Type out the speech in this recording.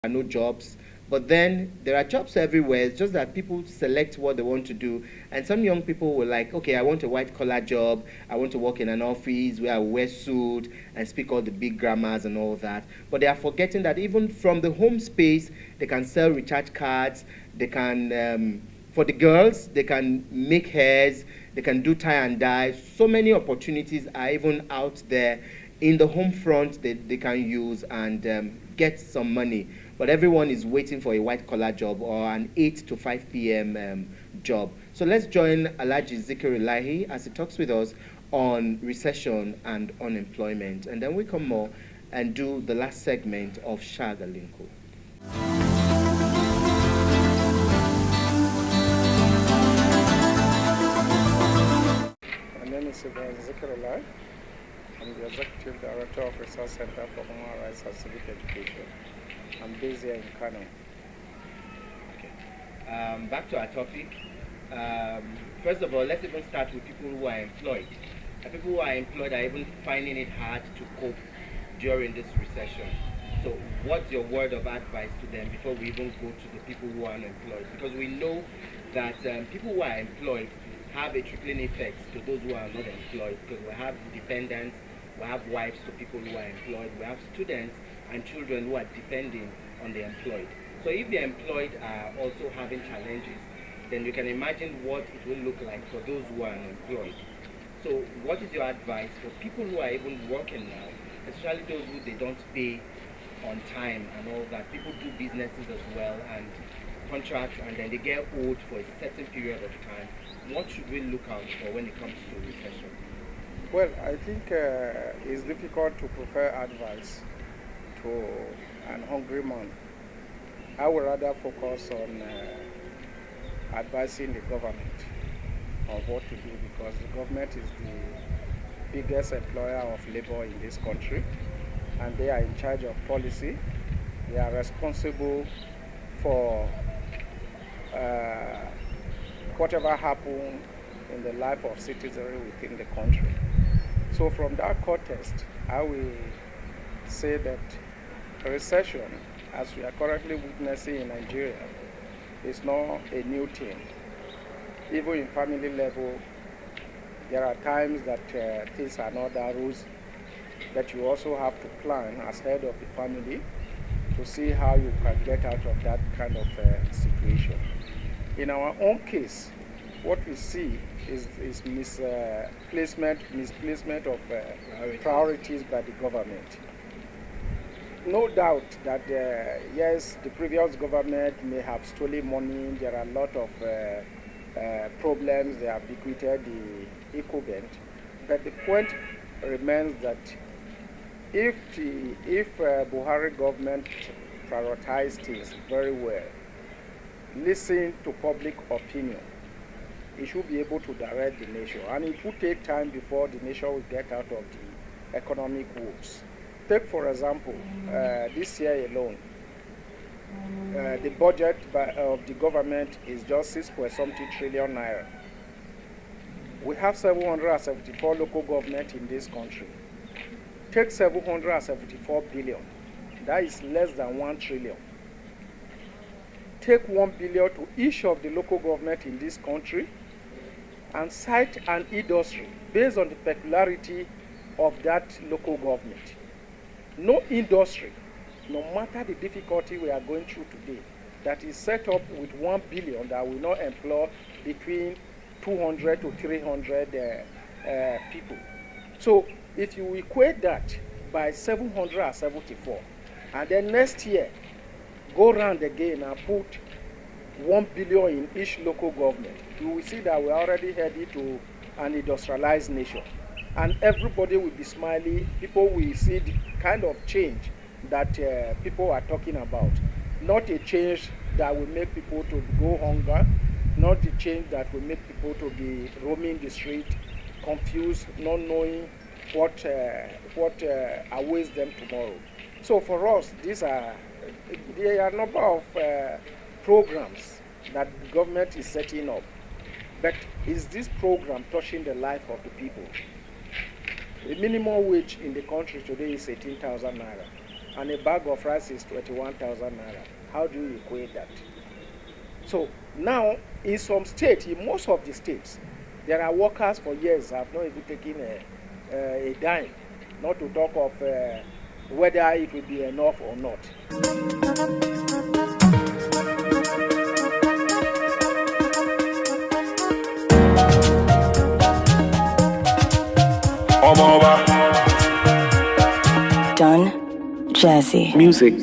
are no jobs. But then there are jobs everywhere. It's just that people select what they want to do. And some young people were like, okay, I want a white collar job. I want to work in an office where I wear suit and speak all the big grammars and all that. But they are forgetting that even from the home space, they can sell recharge cards. They can, for the girls, they can make hairs. They can do tie and dye. So many opportunities are even out there in the home front they can use and get some money. But everyone is waiting for a white collar job or an 8 to 5 p.m. Job. So let's join Alhaji Zikirulahi as he talks with us on recession and unemployment. And then we come more and do the last segment of Shagalinko. My name is Zikirulahi. I'm the Executive Director of Research Center for Human Rights and Civic Education. I'm based here in Kano. Okay. Back to our topic. First of all, let's even start with people who are employed. People who are employed are even finding it hard to cope during this recession. So what's your word of advice to them before we even go to the people who are unemployed? Because we know that people who are employed have a trickling effect to those who are not employed, because we have dependents, we have wives to people who are employed, we have students and children who are depending on the employed. So if the employed are also having challenges, then you can imagine what it will look like for those who are unemployed. So what is your advice for people who are even working now, especially those who they don't pay on time and all that? People do businesses as well and contracts, and then they get owed for a certain period of time. What should we look out for when it comes to recession? Well, I think it's difficult to prefer advice to an hungry man. I would rather focus on advising the government on what to do, because the government is the biggest employer of labor in this country, and they are in charge of policy. They are responsible for whatever happens in the life of citizenry within the country. So from that context, I will say that recession, as we are currently witnessing in Nigeria, is not a new thing. Even in family level, there are times that things are not that rosy, that you also have to plan as head of the family to see how you can get out of that kind of situation. In our own case, what we see is misplacement of priorities by the government. No doubt that yes, the previous government may have stolen money. There are a lot of problems. They have bequeathed the equivalent, but the point remains that if Buhari government prioritized things very well, listen to public opinion, it should be able to direct the nation, and it will take time before the nation will get out of the economic woes. Take, for example, this year alone, the budget of the government is just 6.something trillion naira. We have 774 local government in this country. Take 774 billion, that is less than 1 trillion. Take 1 billion to each of the local government in this country and cite an industry based on the peculiarity of that local government. No industry, no matter the difficulty we are going through today, that is set up with 1 billion that will not employ between 200 to 300 people. So if you equate that by 774, and then next year go round again and put 1 billion in each local government, you will see that we are already headed to an industrialized nation. And everybody will be smiling. People will see the kind of change that people are talking about. Not a change that will make people to go hunger, not the change that will make people to be roaming the street, confused, not knowing what awaits them tomorrow. So for us, there are a number of programs that the government is setting up. But is this program touching the life of the people? The minimum wage in the country today is 18,000 naira. and a bag of rice is 21,000 naira. How do you equate that? So now, in some states, in most of the states, there are workers for years have not even taken a dime, not to talk of whether it will be enough or not. Done Jazzy Music.